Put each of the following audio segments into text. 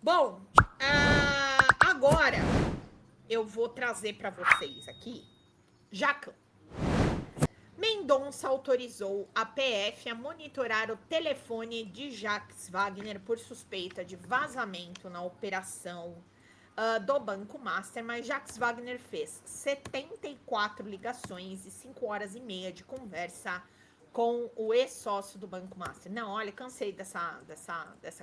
Bom, agora eu vou trazer para vocês aqui Jacão. Mendonça autorizou a PF a monitorar o telefone de Jacques Wagner por suspeita de vazamento na operação do Banco Master, mas Jacques Wagner fez 74 ligações e 5 horas e meia de conversa com o ex-sócio do Banco Master. Não, olha, cansei dessa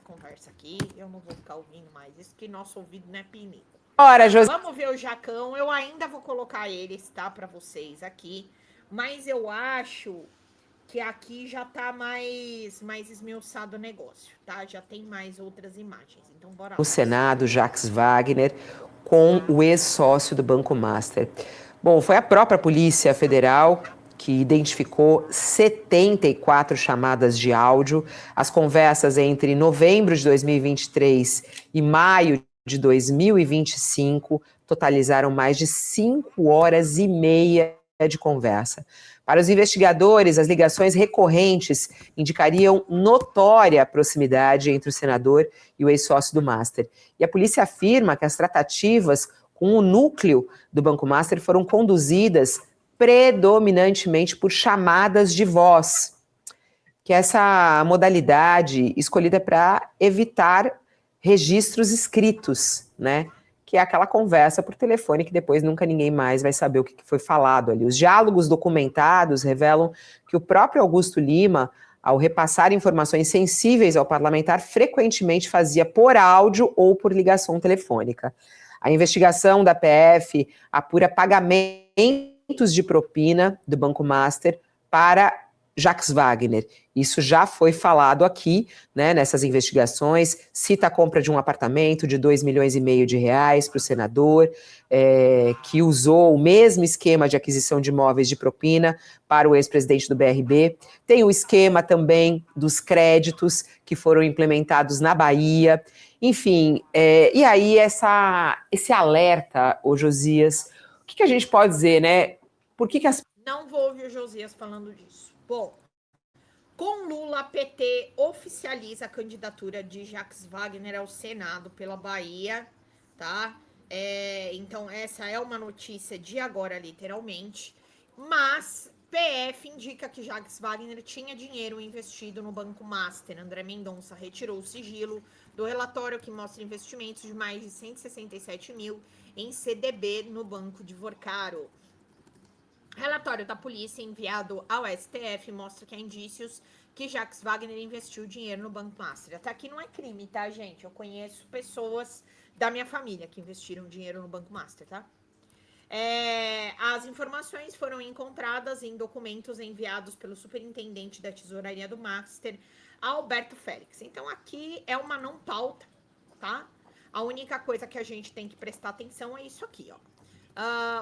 conversa aqui, eu não vou ficar ouvindo mais isso, que nosso ouvido não é pinico. Ora, Vamos ver o Jacão, eu ainda vou colocar eles, tá, para vocês aqui, mas eu acho que aqui já tá mais esmiuçado o negócio, tá? Já tem mais outras imagens, então bora lá. O Senado, Jacques Wagner, com o ex-sócio do Banco Master. Bom, foi a própria Polícia Federal que identificou 74 chamadas de áudio. As conversas entre novembro de 2023 e maio de 2025 totalizaram mais de 5 horas e meia de conversa. Para os investigadores, as ligações recorrentes indicariam notória proximidade entre o senador e o ex-sócio do Master. E a polícia afirma que as tratativas com o núcleo do Banco Master foram conduzidas predominantemente por chamadas de voz, que é essa modalidade escolhida para evitar registros escritos, né? Que é aquela conversa por telefone que depois nunca ninguém mais vai saber o que foi falado ali. Os diálogos documentados revelam que o próprio Augusto Lima, ao repassar informações sensíveis ao parlamentar, frequentemente fazia por áudio ou por ligação telefônica. A investigação da PF apura pagamentos de propina do Banco Master para Jacques Wagner. Isso já foi falado aqui, né, nessas investigações, cita a compra de um apartamento de 2,5 milhões de reais para o senador, que usou o mesmo esquema de aquisição de imóveis de propina para o ex-presidente do BRB. Tem o esquema também dos créditos que foram implementados na Bahia. Enfim, e aí esse alerta, ô Josias, o que a gente pode dizer, né? Por que as... Não vou ouvir o Josias falando disso. Bom, com Lula, PT oficializa a candidatura de Jacques Wagner ao Senado pela Bahia, tá? Então, essa é uma notícia de agora, literalmente. Mas PF indica que Jacques Wagner tinha dinheiro investido no Banco Master. André Mendonça retirou o sigilo do relatório que mostra investimentos de mais de 167 mil em CDB no Banco de Vorcaro. Relatório da polícia enviado ao STF mostra que há indícios que Jacques Wagner investiu dinheiro no Banco Master. Até aqui não é crime, tá, gente? Eu conheço pessoas da minha família que investiram dinheiro no Banco Master, tá? As informações foram encontradas em documentos enviados pelo superintendente da tesouraria do Master, Alberto Félix. Então, aqui é uma não pauta, tá? A única coisa que a gente tem que prestar atenção é isso aqui, ó.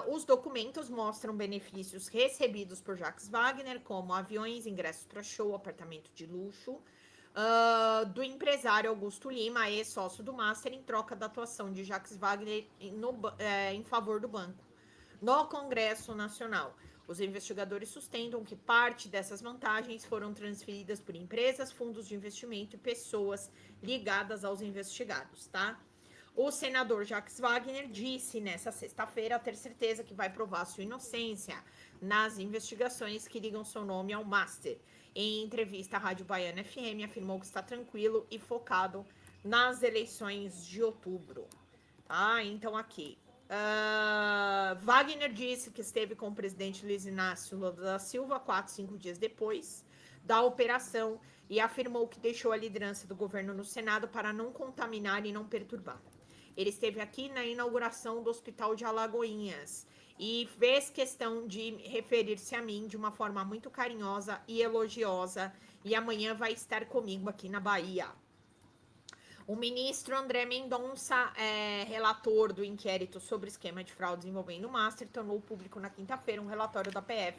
Os documentos mostram benefícios recebidos por Jacques Wagner, como aviões, ingressos para show, apartamento de luxo, do empresário Augusto Lima, ex-sócio do Master, em troca da atuação de Jacques Wagner em favor do banco. No Congresso Nacional, os investigadores sustentam que parte dessas vantagens foram transferidas por empresas, fundos de investimento e pessoas ligadas aos investigados, tá? O senador Jacques Wagner disse nessa sexta-feira ter certeza que vai provar sua inocência nas investigações que ligam seu nome ao Master. Em entrevista à Rádio Baiana FM, afirmou que está tranquilo e focado nas eleições de outubro. Tá? Então, aqui. Wagner disse que esteve com o presidente Luiz Inácio Lula da Silva 4, 5 dias depois da operação e afirmou que deixou a liderança do governo no Senado para não contaminar e não perturbar. Ele esteve aqui na inauguração do Hospital de Alagoinhas e fez questão de referir-se a mim de uma forma muito carinhosa e elogiosa, e amanhã vai estar comigo aqui na Bahia. O ministro André Mendonça, relator do inquérito sobre esquema de fraudes envolvendo o Master, tornou público na quinta-feira um relatório da PF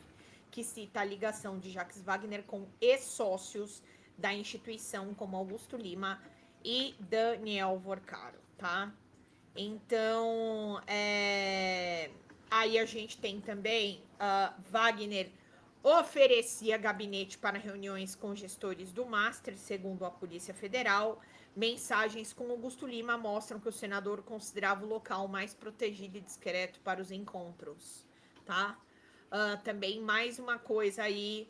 que cita a ligação de Jacques Wagner com ex-sócios da instituição, como Augusto Lima e Daniel Vorcaro, tá? Então, aí a gente tem também Wagner oferecia gabinete para reuniões com gestores do Master, segundo a Polícia Federal. Mensagens com Augusto Lima mostram que o senador considerava o local mais protegido e discreto para os encontros, tá? Também mais uma coisa aí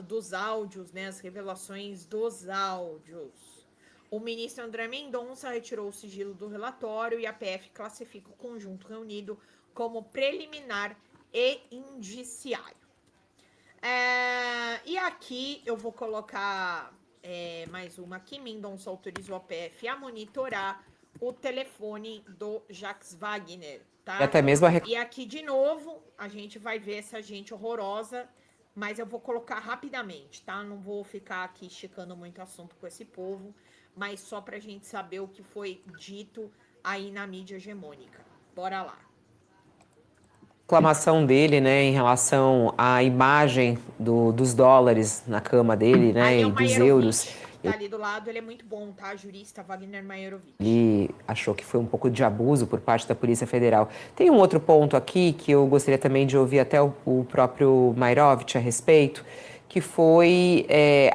dos áudios, né? As revelações dos áudios. O ministro André Mendonça retirou o sigilo do relatório e a PF classifica o conjunto reunido como preliminar e indiciário. E aqui eu vou colocar mais uma aqui. Mendonça autorizou a PF a monitorar o telefone do Jacques Wagner, tá? E até mesmo E aqui, de novo, a gente vai ver essa gente horrorosa, mas eu vou colocar rapidamente, tá? Não vou ficar aqui esticando muito assunto com esse povo, mas só pra gente saber o que foi dito aí na mídia hegemônica. Bora lá. Reclamação dele, né, em relação à imagem dos dólares na cama dele, né, Ali é e o dos euros. Maierovitch, tá ali do lado, ele é muito bom, tá? Jurista Wagner Maierovitch. Ele achou que foi um pouco de abuso por parte da Polícia Federal. Tem um outro ponto aqui que eu gostaria também de ouvir até o próprio Maierovitch a respeito, que foi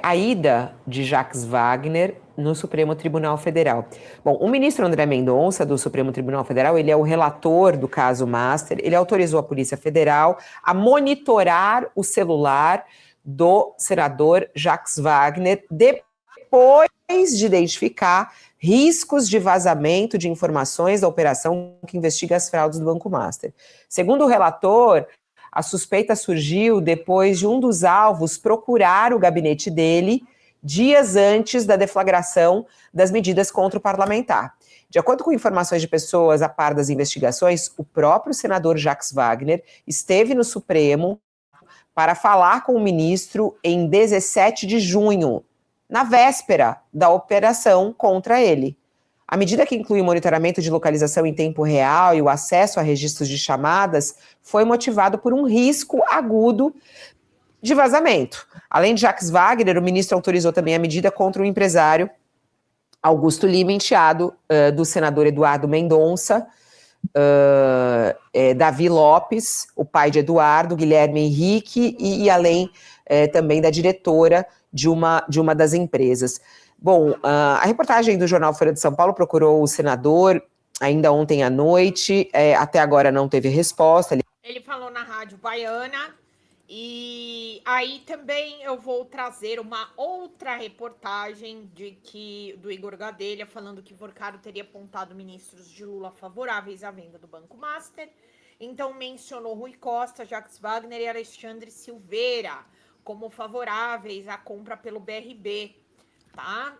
a ida de Jacques Wagner no Supremo Tribunal Federal. Bom, o ministro André Mendonça, do Supremo Tribunal Federal, ele é o relator do caso Master, ele autorizou a Polícia Federal a monitorar o celular do senador Jacques Wagner depois de identificar riscos de vazamento de informações da operação que investiga as fraudes do Banco Master. Segundo o relator, a suspeita surgiu depois de um dos alvos procurar o gabinete dele dias antes da deflagração das medidas contra o parlamentar. De acordo com informações de pessoas a par das investigações, o próprio senador Jacques Wagner esteve no Supremo para falar com o ministro em 17 de junho, na véspera da operação contra ele. A medida, que inclui o monitoramento de localização em tempo real e o acesso a registros de chamadas, foi motivado por um risco agudo de vazamento. Além de Jacques Wagner, o ministro autorizou também a medida contra o empresário Augusto Lima, enteado do senador Eduardo Mendonça, Davi Lopes, o pai de Eduardo, Guilherme Henrique, e além também da diretora de uma das empresas. Bom, a reportagem do jornal Folha de São Paulo procurou o senador ainda ontem à noite, até agora não teve resposta. Ele falou na Rádio Baiana, e aí também eu vou trazer uma outra reportagem do Igor Gadelha, falando que Vorcaro teria apontado ministros de Lula favoráveis à venda do Banco Master. Então mencionou Rui Costa, Jacques Wagner e Alexandre Silveira como favoráveis à compra pelo BRB, tá?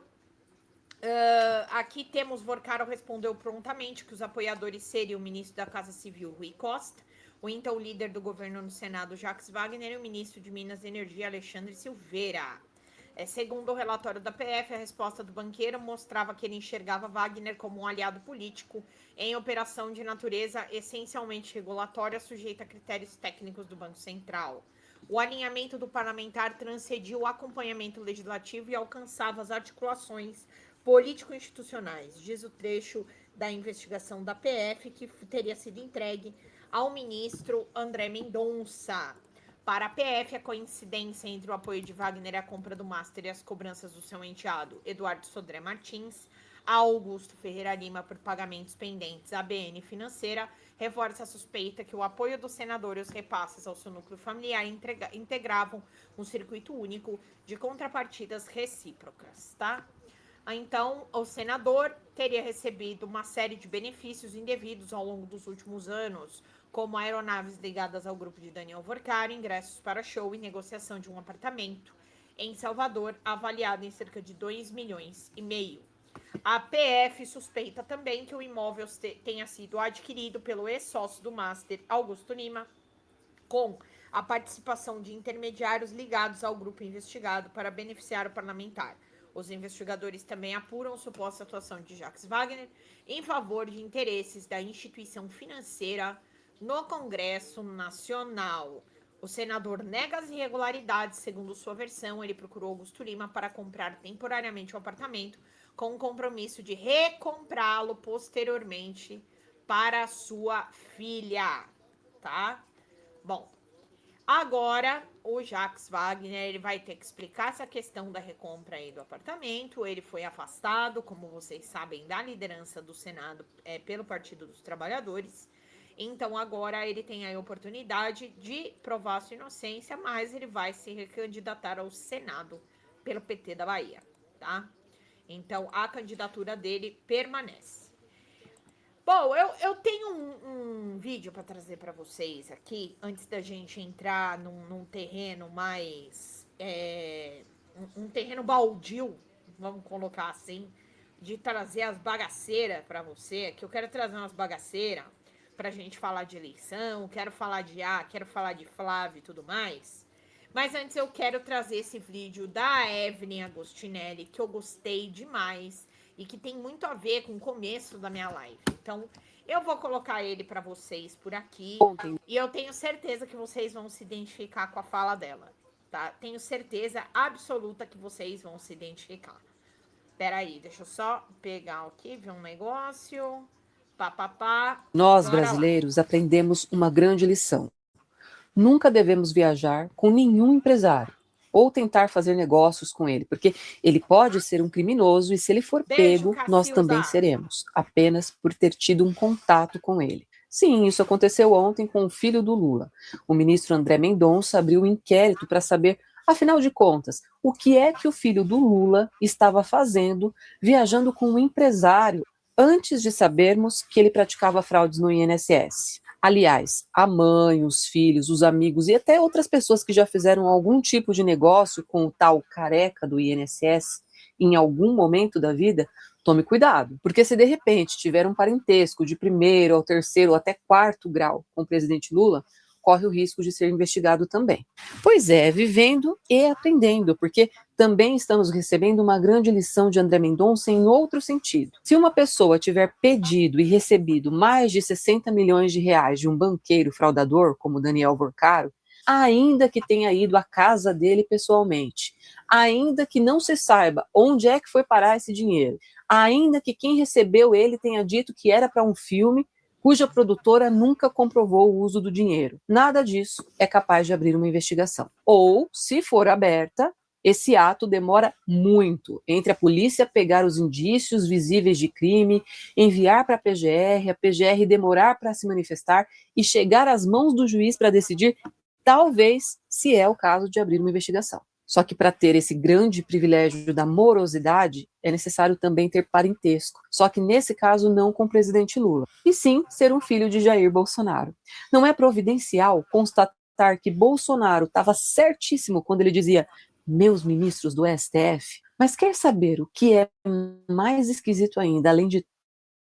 Aqui temos Vorcaro respondeu prontamente que os apoiadores seriam o ministro da Casa Civil, Rui Costa, o então líder do governo no Senado, Jacques Wagner, e o ministro de Minas e Energia, Alexandre Silveira. Segundo o relatório da PF, a resposta do banqueiro mostrava que ele enxergava Wagner como um aliado político em operação de natureza essencialmente regulatória, sujeita a critérios técnicos do Banco Central. O alinhamento do parlamentar transcendia o acompanhamento legislativo e alcançava as articulações político-institucionais, diz o trecho da investigação da PF, que teria sido entregue ao ministro André Mendonça. Para a PF, a coincidência entre o apoio de Wagner à compra do Master e as cobranças do seu enteado, Eduardo Sodré Martins, a Augusto Ferreira Lima por pagamentos pendentes à BN Financeira, reforça a suspeita que o apoio do senador e os repasses ao seu núcleo familiar integravam um circuito único de contrapartidas recíprocas, tá? Então, o senador teria recebido uma série de benefícios indevidos ao longo dos últimos anos, como aeronaves ligadas ao grupo de Daniel Vorcaro, ingressos para show e negociação de um apartamento em Salvador, avaliado em cerca de 2,5 milhões. A PF suspeita também que o imóvel tenha sido adquirido pelo ex-sócio do Master, Augusto Lima, com a participação de intermediários ligados ao grupo investigado para beneficiar o parlamentar. Os investigadores também apuram suposta atuação de Jacques Wagner em favor de interesses da instituição financeira no Congresso Nacional. O senador nega as irregularidades. Segundo sua versão, ele procurou Augusto Lima para comprar temporariamente o apartamento, com o compromisso de recomprá-lo posteriormente para sua filha, tá? Bom, Agora, o Jacques Wagner, ele vai ter que explicar essa questão da recompra aí do apartamento. Ele foi afastado, como vocês sabem, da liderança do Senado pelo Partido dos Trabalhadores. Então, agora ele tem a oportunidade de provar sua inocência, mas ele vai se recandidatar ao Senado pelo PT da Bahia, tá? Então, a candidatura dele permanece. Bom, eu tenho um vídeo para trazer para vocês aqui, antes da gente entrar num terreno mais... um terreno baldio, vamos colocar assim, de trazer as bagaceiras para você, que eu quero trazer umas bagaceiras pra gente falar de eleição, quero falar de Flávio e tudo mais. Mas antes eu quero trazer esse vídeo da Evelyn Agostinelli, que eu gostei demais e que tem muito a ver com o começo da minha live. Então, eu vou colocar ele para vocês por aqui. E eu tenho certeza que vocês vão se identificar com a fala dela, tá? Tenho certeza absoluta que vocês vão se identificar. Peraí, deixa eu só pegar aqui, ver um negócio. Nós, brasileiros, aprendemos uma grande lição. Nunca devemos viajar com nenhum empresário ou tentar fazer negócios com ele, porque ele pode ser um criminoso e se ele for pego, nós também seremos, apenas por ter tido um contato com ele. Sim, isso aconteceu ontem com o filho do Lula. O ministro André Mendonça abriu um inquérito para saber, afinal de contas, o que é que o filho do Lula estava fazendo viajando com um empresário antes de sabermos que ele praticava fraudes no INSS. Aliás, a mãe, os filhos, os amigos e até outras pessoas que já fizeram algum tipo de negócio com o tal careca do INSS em algum momento da vida, tome cuidado, porque se de repente tiver um parentesco de primeiro ao terceiro ou até quarto grau com o presidente Lula, corre o risco de ser investigado também. Pois é, vivendo e aprendendo, porque também estamos recebendo uma grande lição de André Mendonça em outro sentido. Se uma pessoa tiver pedido e recebido mais de 60 milhões de reais de um banqueiro fraudador, como Daniel Vorcaro, ainda que tenha ido à casa dele pessoalmente, ainda que não se saiba onde é que foi parar esse dinheiro, ainda que quem recebeu ele tenha dito que era para um filme, cuja produtora nunca comprovou o uso do dinheiro. Nada disso é capaz de abrir uma investigação. Ou, se for aberta, esse ato demora muito entre a polícia pegar os indícios visíveis de crime, enviar para a PGR demorar para se manifestar e chegar às mãos do juiz para decidir, talvez, se é o caso de abrir uma investigação. Só que para ter esse grande privilégio da morosidade, é necessário também ter parentesco. Só que nesse caso não com o presidente Lula, e sim ser um filho de Jair Bolsonaro. Não é providencial constatar que Bolsonaro estava certíssimo quando ele dizia meus ministros do STF, mas quer saber o que é mais esquisito ainda, além de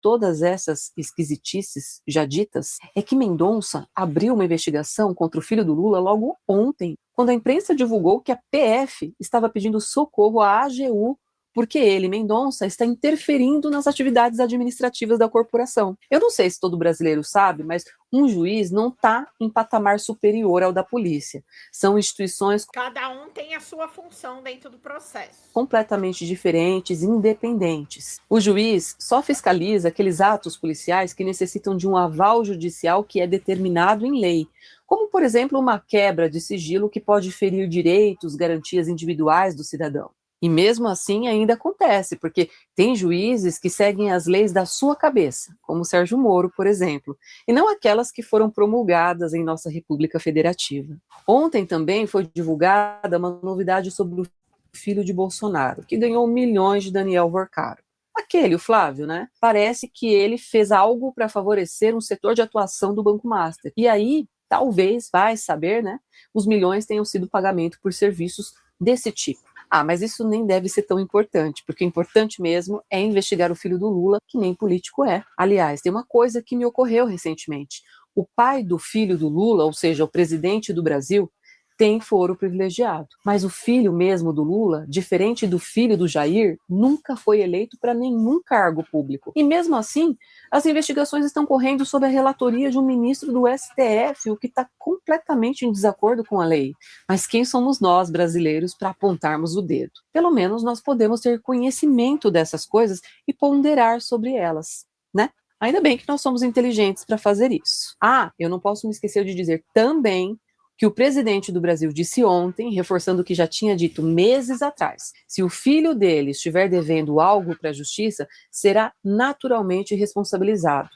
todas essas esquisitices já ditas, é que Mendonça abriu uma investigação contra o filho do Lula logo ontem, quando a imprensa divulgou que a PF estava pedindo socorro à AGU porque ele, Mendonça, está interferindo nas atividades administrativas da corporação. Eu não sei se todo brasileiro sabe, mas um juiz não está em patamar superior ao da polícia. São instituições... Cada um tem a sua função dentro do processo. Completamente diferentes, independentes. O juiz só fiscaliza aqueles atos policiais que necessitam de um aval judicial que é determinado em lei, como, por exemplo, uma quebra de sigilo que pode ferir direitos, garantias individuais do cidadão. E mesmo assim ainda acontece, porque tem juízes que seguem as leis da sua cabeça, como Sérgio Moro, por exemplo, e não aquelas que foram promulgadas em nossa República Federativa. Ontem também foi divulgada uma novidade sobre o filho de Bolsonaro, que ganhou milhões de Daniel Vorcaro. Aquele, o Flávio, né? Parece que ele fez algo para favorecer um setor de atuação do Banco Master. E aí, talvez, vai saber, né? Os milhões tenham sido pagamento por serviços desse tipo. Ah, mas isso nem deve ser tão importante, porque o importante mesmo é investigar o filho do Lula, que nem político é. Aliás, tem uma coisa que me ocorreu recentemente. O pai do filho do Lula, ou seja, o presidente do Brasil, tem foro privilegiado. Mas o filho mesmo do Lula, diferente do filho do Jair, nunca foi eleito para nenhum cargo público. E mesmo assim, as investigações estão correndo sob a relatoria de um ministro do STF, o que está completamente em desacordo com a lei. Mas quem somos nós, brasileiros, para apontarmos o dedo? Pelo menos nós podemos ter conhecimento dessas coisas e ponderar sobre elas, né? Ainda bem que nós somos inteligentes para fazer isso. Ah, eu não posso me esquecer de dizer também que o presidente do Brasil disse ontem, reforçando o que já tinha dito meses atrás. Se o filho dele estiver devendo algo para a justiça, será naturalmente responsabilizado.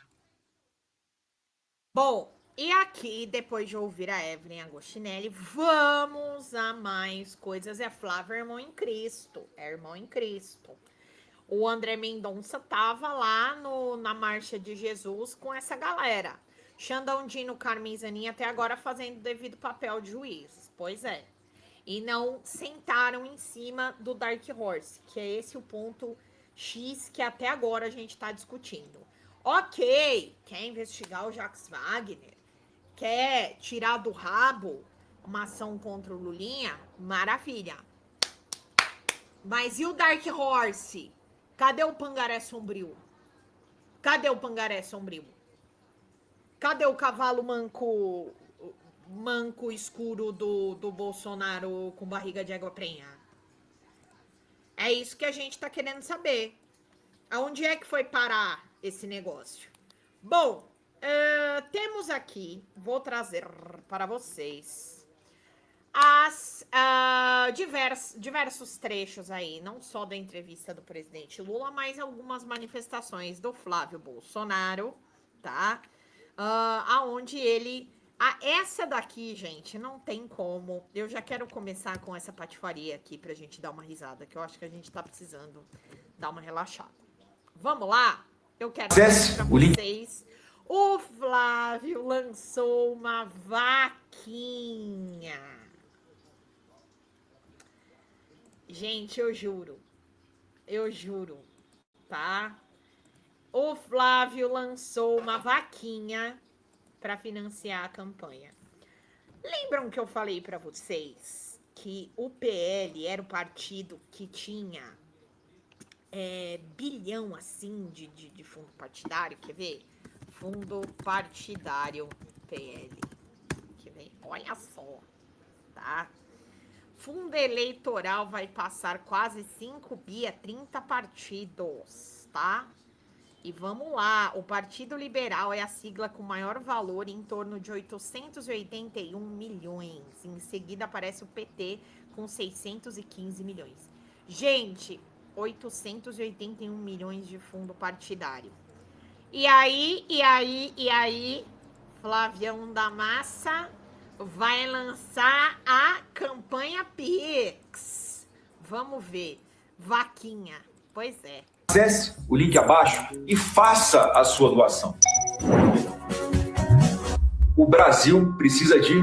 Bom, e aqui, depois de ouvir a Evelyn Agostinelli, vamos a mais coisas. É Flávio, irmão em Cristo. É irmão em Cristo. O André Mendonça tava lá na Marcha de Jesus com essa galera. Xandão Dino, Carmen Zanin até agora fazendo o devido papel de juízes. Pois é. E não sentaram em cima do Dark Horse, que é esse o ponto X que até agora a gente está discutindo. Ok, quer investigar o Jacques Wagner? Quer tirar do rabo uma ação contra o Lulinha? Maravilha. Mas e o Dark Horse? Cadê o Pangaré Sombrio? Cadê o Pangaré Sombrio? Cadê o cavalo manco escuro do Bolsonaro com barriga de água prenha? É isso que a gente tá querendo saber. Aonde é que foi parar esse negócio? Bom, temos aqui, vou trazer para vocês diversos trechos aí, não só da entrevista do presidente Lula, mas algumas manifestações do Flávio Bolsonaro, tá? Aonde ele... essa daqui, gente, não tem como. Eu já quero começar com essa patifaria aqui pra gente dar uma risada, que eu acho que a gente tá precisando dar uma relaxada. Vamos lá? Eu quero dizer pra vocês. O Flávio lançou uma vaquinha. Gente, eu juro, tá? O Flávio lançou uma vaquinha para financiar a campanha. Lembram que eu falei para vocês que o PL era o partido que tinha bilhão assim de fundo partidário? Quer ver? Fundo partidário PL. Quer ver? Olha só, tá? Fundo eleitoral vai passar quase 5 bi, 30 partidos, tá? E vamos lá, o Partido Liberal é a sigla com maior valor, em torno de 881 milhões. Em seguida aparece o PT com 615 milhões. Gente, 881 milhões de fundo partidário. E aí, Flavião da Massa vai lançar a campanha Pix. Vamos ver. Vaquinha. Pois é. Acesse o link abaixo e faça a sua doação. O Brasil precisa de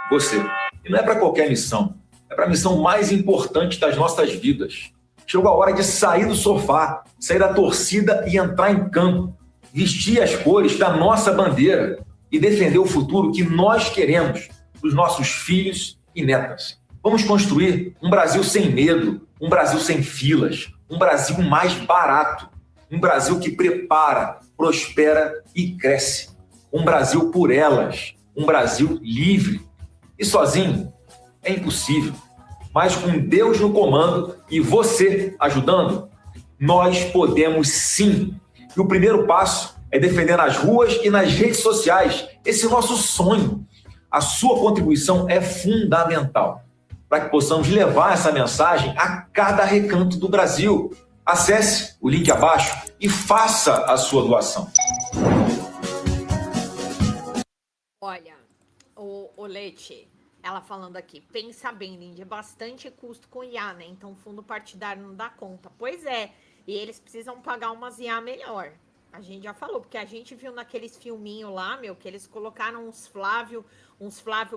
você. E não é para qualquer missão. É para a missão mais importante das nossas vidas. Chegou a hora de sair do sofá, sair da torcida e entrar em campo. Vestir as cores da nossa bandeira e defender o futuro que nós queremos para os nossos filhos e netas. Vamos construir um Brasil sem medo, um Brasil sem filas, um Brasil mais barato, um Brasil que prepara, prospera e cresce. Um Brasil por elas, um Brasil livre. E sozinho é impossível, mas com Deus no comando e você ajudando, nós podemos sim. E o primeiro passo é defender nas ruas e nas redes sociais esse nosso sonho. A sua contribuição é fundamental para que possamos levar essa mensagem a cada recanto do Brasil. Acesse o link abaixo e faça a sua doação. Olha, o Leite, ela falando aqui, pensa bem, Lindy, é bastante custo com IA, né? Então o fundo partidário não dá conta. Pois é, e eles precisam pagar umas IA melhor. A gente já falou, porque a gente viu naqueles filminhos lá, que eles colocaram uns Flávio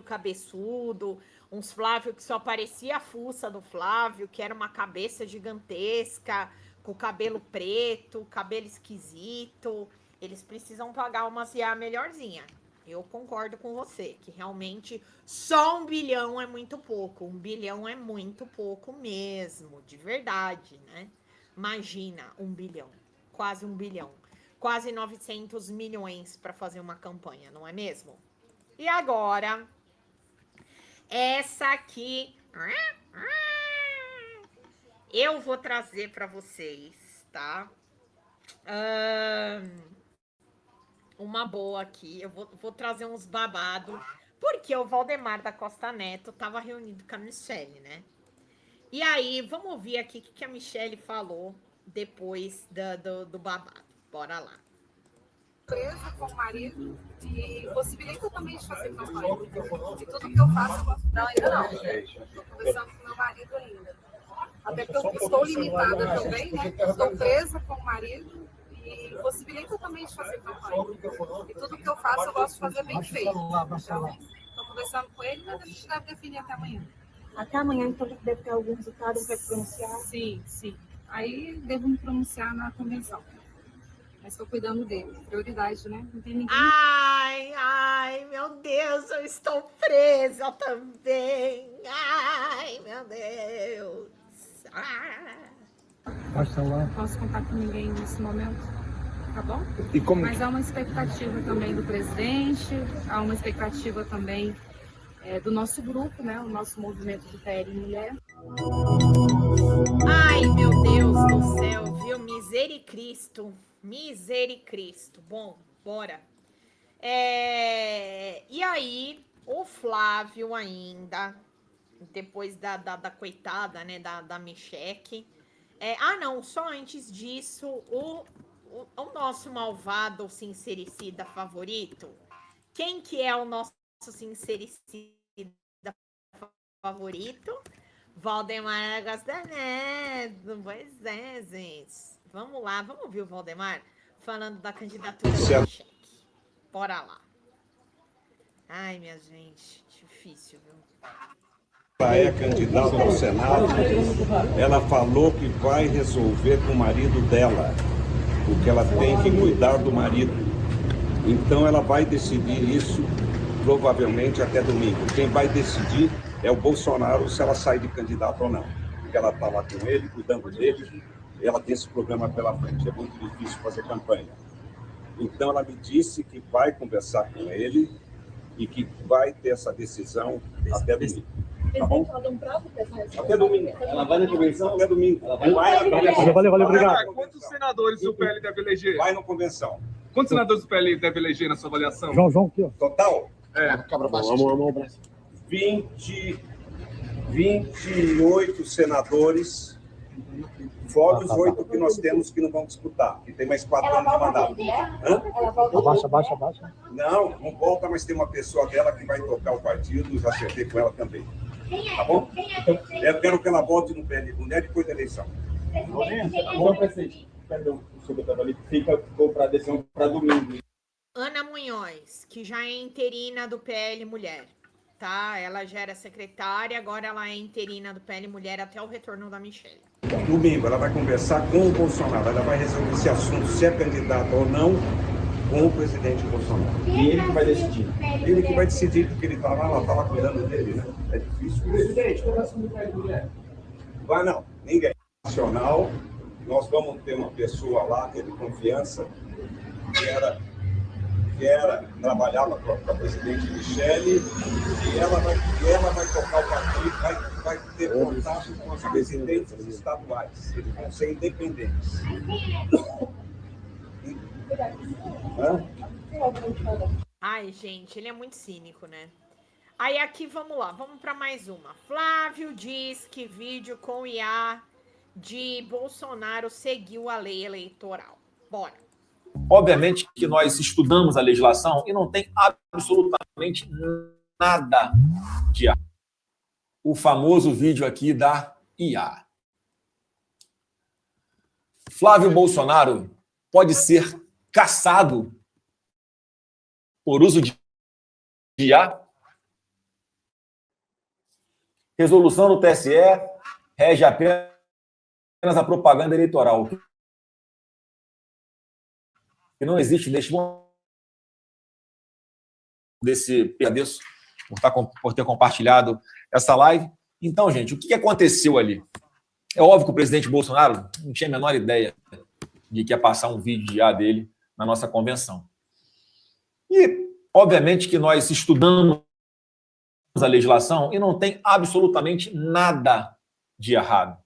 cabeçudo, uns Flávio que só parecia a fuça do Flávio, que era uma cabeça gigantesca, com cabelo preto, cabelo esquisito. Eles precisam pagar umas IA melhorzinha. Eu concordo com você, que realmente só 1 bilhão é muito pouco. 1 bilhão é muito pouco mesmo, de verdade, né? Imagina 1 bilhão, quase 1 bilhão. Quase 900 milhões para fazer uma campanha, não é mesmo? E agora, essa aqui, eu vou trazer para vocês, tá? Uma boa aqui, eu vou trazer uns babados Porque o Valdemar da Costa Neto estava reunido com a Michelle, né? E aí, vamos ouvir aqui o que a Michelle falou depois do babado. Bora lá. Presa com o marido e possibilita também de fazer campanha. E tudo que eu faço, eu posso... Não, ainda não. Estou conversando com meu marido ainda. Até porque eu estou limitada também, né? Estou presa com o marido e possibilita também de fazer campanha. E tudo que eu faço, eu gosto de fazer bem feito. Então, estou conversando com ele, mas a gente deve definir até amanhã. Até amanhã, então, deve ter algum resultado para pronunciar? Sim, sim. Aí devo me pronunciar na convenção. Mas estou cuidando dele. Prioridade, né? Não tem ninguém. Ai, meu Deus, eu estou presa também. Ai, meu Deus. Não posso contar com ninguém nesse momento, tá bom? Mas há uma expectativa também do presidente, há uma expectativa também do nosso grupo, né? O nosso movimento de PL Mulher. Ai, meu Deus do céu, viu? Misericristo. Misericristo. Bom, bora. E aí, o Flávio ainda, depois da coitada, né, da Michelle. Não, só antes disso, o nosso malvado sincericida favorito. Quem que é o nosso sincericida favorito? Valdemar Costa Neto. Pois é, gente. Vamos lá, vamos ouvir o Valdemar falando da candidatura do Michelle. Bora lá. Ai, minha gente, difícil, viu? Ela é candidata ao Senado, ela falou que vai resolver com o marido dela, porque ela tem que cuidar do marido. Então ela vai decidir isso provavelmente até domingo. Quem vai decidir é o Bolsonaro se ela sai de candidata ou não. Porque ela está lá com ele, cuidando dele, ela tem esse problema pela frente. É muito difícil fazer campanha. Então ela me disse que vai conversar com ele e que vai ter essa decisão até domingo. Tá bom? Até domingo. Ela vai na convenção? Até domingo. Ela vai na convenção. Valeu, obrigado. Quantos senadores o PL deve eleger? Vai na convenção. Quantos senadores o PL deve eleger na sua avaliação? João aqui, ó. Total? Vamos. 28 senadores, fora os 8 que nós temos que não vão disputar, que tem mais 4 anos de mandato. Abaixa. Não volta, mas tem uma pessoa dela que vai tocar o partido, já acertei com ela também. Tá bom? Então, eu quero que ela volte no PL Mulher depois da eleição. Bom, presidente, perdão, o senhor estava ali, fica para decisão para domingo. Ana Munhoz, que já é interina do PL Mulher, tá? Ela já era secretária, agora ela é interina do PL Mulher até o retorno da Michelle. Domingo, ela vai conversar com o Bolsonaro, ela vai resolver esse assunto, se é candidata ou não, com o presidente Bolsonaro. E ele que vai decidir? Ele que vai decidir, porque ele está lá, ela está lá cuidando dele, né? É difícil. Presidente, conversa com o PL Mulher. Vai não, ninguém. Nacional, nós vamos ter uma pessoa lá, de confiança, que trabalhava com a presidente Michelle, e ela vai tocar o partido, vai ter contato com os presidentes estaduais. Eles vão ser independentes. Ai, gente, ele é muito cínico, né? Aí aqui, vamos lá, vamos para mais uma. Flávio diz que vídeo com IA de Bolsonaro seguiu a lei eleitoral. Bora. Obviamente que nós estudamos a legislação e não tem absolutamente nada de IA. O famoso vídeo aqui da IA. Flávio Bolsonaro pode ser caçado por uso de IA? Resolução do TSE rege apenas a propaganda eleitoral. Que não existe neste momento. Agradeço por ter compartilhado essa live. Então, gente, o que aconteceu ali? É óbvio que o presidente Bolsonaro não tinha a menor ideia de que ia passar um vídeo de IA dele na nossa convenção. E, obviamente, que nós estudamos a legislação e não tem absolutamente nada de errado.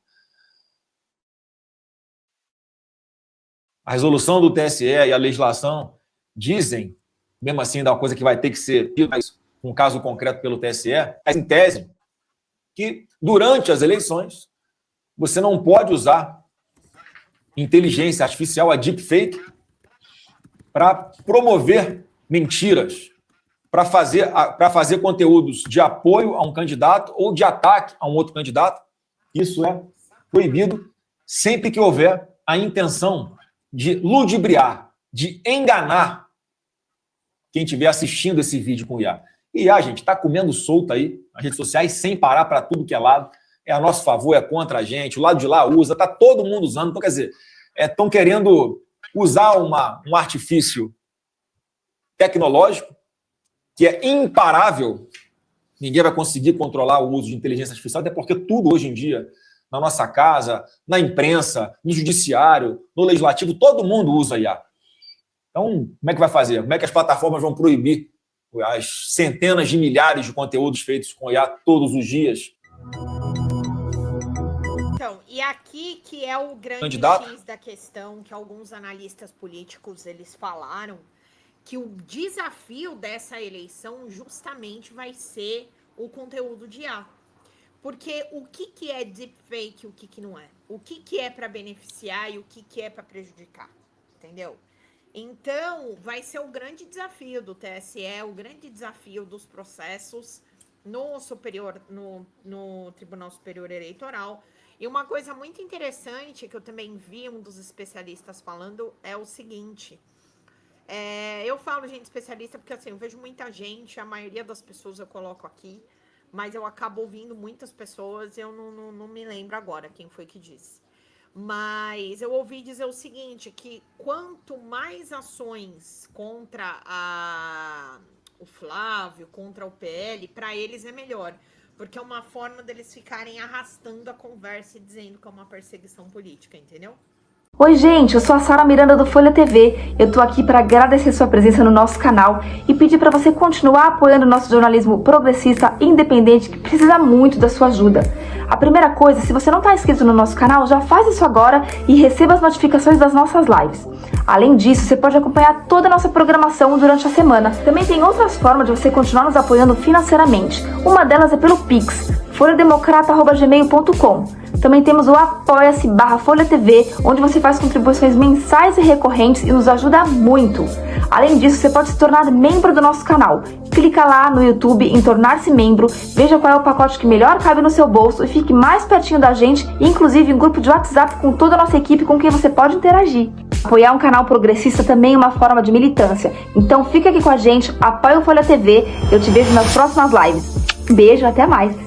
A resolução do TSE e a legislação dizem, mesmo assim, da coisa que vai ter que ser, mas um caso concreto pelo TSE, em tese, que durante as eleições você não pode usar inteligência artificial, a deepfake, para promover mentiras, para fazer conteúdos de apoio a um candidato ou de ataque a um outro candidato. Isso é proibido sempre que houver a intenção de ludibriar, de enganar quem estiver assistindo esse vídeo com o IA. E IA, gente, está comendo solto aí nas redes sociais sem parar para tudo que é lado. É a nosso favor, é contra a gente, o lado de lá usa, está todo mundo usando. Então, quer dizer, estão querendo usar um artifício tecnológico que é imparável. Ninguém vai conseguir controlar o uso de inteligência artificial, até porque tudo hoje em dia, na nossa casa, na imprensa, no judiciário, no legislativo, todo mundo usa IA. Então, como é que vai fazer? Como é que as plataformas vão proibir as centenas de milhares de conteúdos feitos com IA todos os dias? Então, e aqui que é o grande Candidato? X da questão, que alguns analistas políticos eles falaram, que o desafio dessa eleição justamente vai ser o conteúdo de IA. Porque o que é deepfake e o que não é? O que é para beneficiar e o que é para prejudicar? Entendeu? Então, vai ser o grande desafio do TSE, o grande desafio dos processos no Tribunal Superior Eleitoral. E uma coisa muito interessante que eu também vi um dos especialistas falando é o seguinte. Eu falo gente especialista porque assim, eu vejo muita gente, a maioria das pessoas eu coloco aqui, mas eu acabo ouvindo muitas pessoas, eu não me lembro agora quem foi que disse. Mas eu ouvi dizer o seguinte, que quanto mais ações contra o Flávio, contra o PL, para eles é melhor. Porque é uma forma deles ficarem arrastando a conversa e dizendo que é uma perseguição política, entendeu? Oi gente, eu sou a Sara Miranda do Folha TV, eu tô aqui para agradecer sua presença no nosso canal e pedir para você continuar apoiando o nosso jornalismo progressista independente que precisa muito da sua ajuda. A primeira coisa, se você não está inscrito no nosso canal, já faz isso agora e receba as notificações das nossas lives. Além disso, você pode acompanhar toda a nossa programação durante a semana. Também tem outras formas de você continuar nos apoiando financeiramente. Uma delas é pelo Pix, folhademocrata@gmail.com. Também temos o apoia-se/Folha TV, onde você faz contribuições mensais e recorrentes e nos ajuda muito. Além disso, você pode se tornar membro do nosso canal. Clica lá no YouTube em tornar-se membro, veja qual é o pacote que melhor cabe no seu bolso e fique mais pertinho da gente, inclusive em grupo de WhatsApp com toda a nossa equipe com quem você pode interagir. Apoiar um canal progressista também é uma forma de militância. Então fica aqui com a gente, apoia o Folha TV, eu te vejo nas próximas lives. Beijo, até mais!